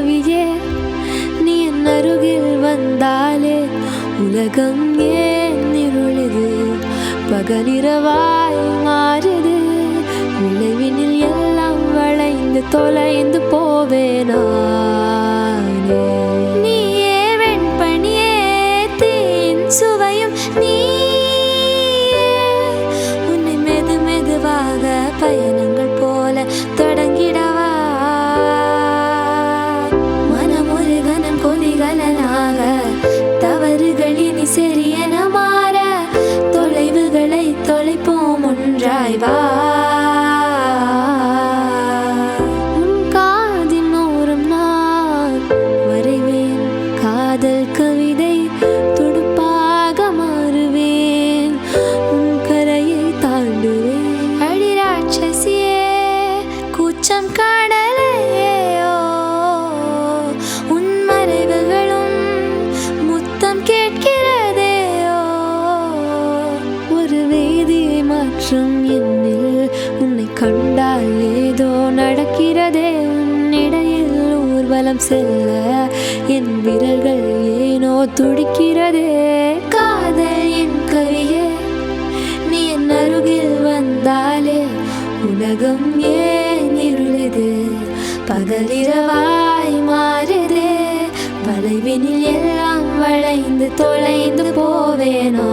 கவியே நீ என் அருகில் வந்தாலே உலகம் ஏன் இருளுது பகலிரவாய் மாறுது விளைவினில் எல்லாம் வளைந்து தொலைந்து போவேனா நீயே வெண்பனியே தீன் சுவையும் நீ உன்னை மெது மெதுவாக பயணங்கள் போல தொடங்கிடவா மனமுருகனன் கொதிகலனாக தவறுகள் இனி சரியென மாற தொலைவுகளை தொலைப்போம் ஒன்றாய் வா உன் காதின் ஓரம் நான் வரைவேன் காதல் கவிதை துடுப்பாக மாறுவேன் உன் கரையை தாண்டுவேன் அடி ராட்சசியே கூச்சம் காணலையோ உன் மறைவுகளும் முத்தம் கேட்கிறதேயோ ஒரு வேதியை மாற்றம் என்னில் உன்னை கண்டால் ஏதோ நடக்கிறதே உன்னிடையில் ஊர்வலம் செல்ல என் விரல்கள் ஏனோ துடிக்கிறதே காதல் என் கவியே நீ என் அருகில் வந்தாலே உலகம் ஏன் இருளுது பகலிரவாய் மாறுதே வளைவினில் எல்லாம் வளைந்து தொலைந்து போவேனா